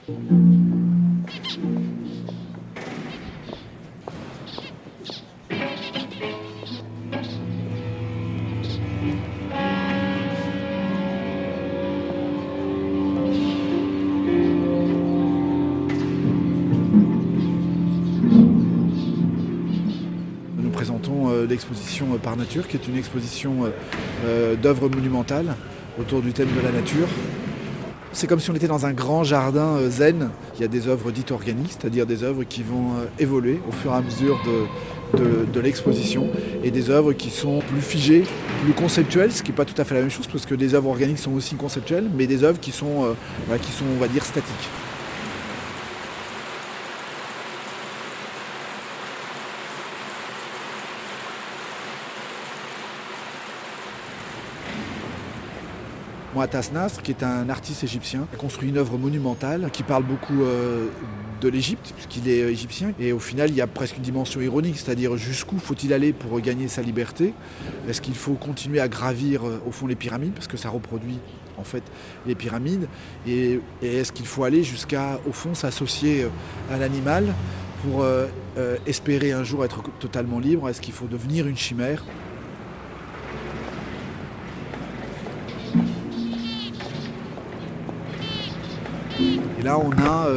Nous présentons l'exposition Par Nature, qui est une exposition d'œuvres monumentales autour du thème de la nature. C'est comme si on était dans un grand jardin zen. Il y a des œuvres dites organiques, c'est-à-dire des œuvres qui vont évoluer au fur et à mesure de l'exposition, et des œuvres qui sont plus figées, plus conceptuelles, ce qui n'est pas tout à fait la même chose, parce que des œuvres organiques sont aussi conceptuelles, mais des œuvres qui sont, on va dire, statiques. Mouattas Nasr, qui est un artiste égyptien, a construit une œuvre monumentale qui parle beaucoup de l'Égypte, puisqu'il est égyptien. Et au final, il y a presque une dimension ironique, c'est-à-dire jusqu'où faut-il aller pour gagner sa liberté? Est-ce qu'il faut continuer à gravir au fond les pyramides, parce que ça reproduit en fait les pyramides, et est-ce qu'il faut aller jusqu'à, au fond, s'associer à l'animal pour espérer un jour être totalement libre? Est-ce qu'il faut devenir une chimère? Et là, on a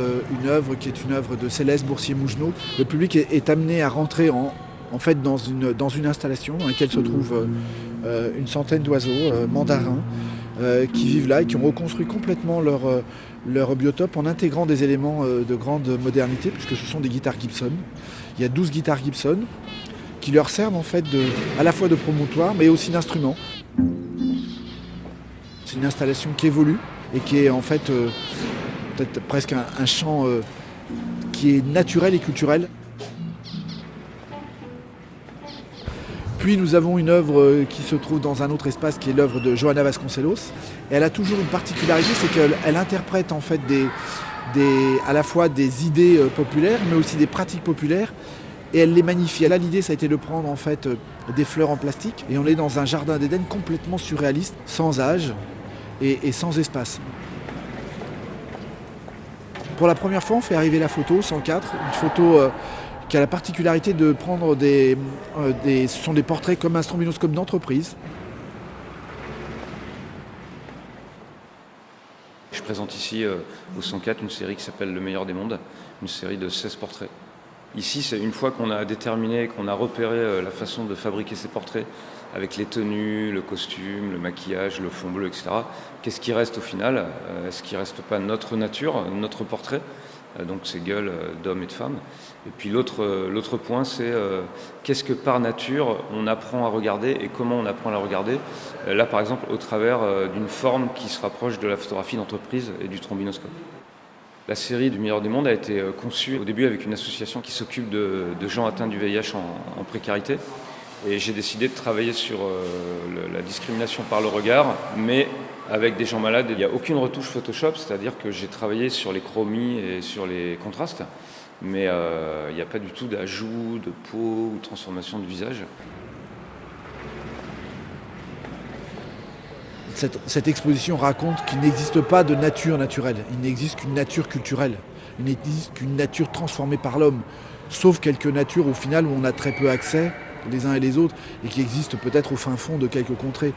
une œuvre qui est une œuvre de Céleste Boursier-Mougenot. Le public est amené à rentrer en fait dans une installation dans laquelle se trouvent une centaine d'oiseaux mandarins qui vivent là et qui ont reconstruit complètement leur biotope en intégrant des éléments de grande modernité, puisque ce sont des guitares Gibson. Il y a 12 guitares Gibson qui leur servent en fait à la fois de promontoire, mais aussi d'instrument. C'est une installation qui évolue et qui est en fait peut-être presque un chant qui est naturel et culturel. Puis nous avons une œuvre qui se trouve dans un autre espace, qui est l'œuvre de Johanna Vasconcelos. Et elle a toujours une particularité, c'est qu'elle interprète en fait à la fois des idées populaires, mais aussi des pratiques populaires, et elle les magnifie. Elle a l'idée, ça a été de prendre en fait des fleurs en plastique, et on est dans un jardin d'Éden complètement surréaliste, sans âge et sans espace. Pour la première fois, on fait arriver la photo 104, une photo qui a la particularité de prendre ce sont des portraits comme un strombinoscope d'entreprise. Je présente ici au 104 une série qui s'appelle Le meilleur des mondes, une série de 16 portraits. Ici, c'est une fois qu'on a déterminé, qu'on a repéré la façon de fabriquer ces portraits, avec les tenues, le costume, le maquillage, le fond bleu, etc. Qu'est-ce qui reste au final? Est-ce qu'il ne reste pas notre nature, notre portrait, donc ces gueules d'hommes et de femmes? Et puis l'autre point, c'est qu'est-ce que par nature on apprend à regarder et comment on apprend à la regarder? Là, par exemple, au travers d'une forme qui se rapproche de la photographie d'entreprise et du trombinoscope. La série du meilleur des mondes a été conçue au début avec une association qui s'occupe de gens atteints du VIH en précarité. Et j'ai décidé de travailler sur la discrimination par le regard, mais avec des gens malades. Il n'y a aucune retouche Photoshop, c'est-à-dire que j'ai travaillé sur les chromies et sur les contrastes, mais il n'y a pas du tout d'ajout de peau ou de transformation de visage. Cette exposition raconte qu'il n'existe pas de nature naturelle, il n'existe qu'une nature culturelle, il n'existe qu'une nature transformée par l'homme, sauf quelques natures au final où on a très peu accès les uns et les autres, et qui existent peut-être au fin fond de quelques contrées.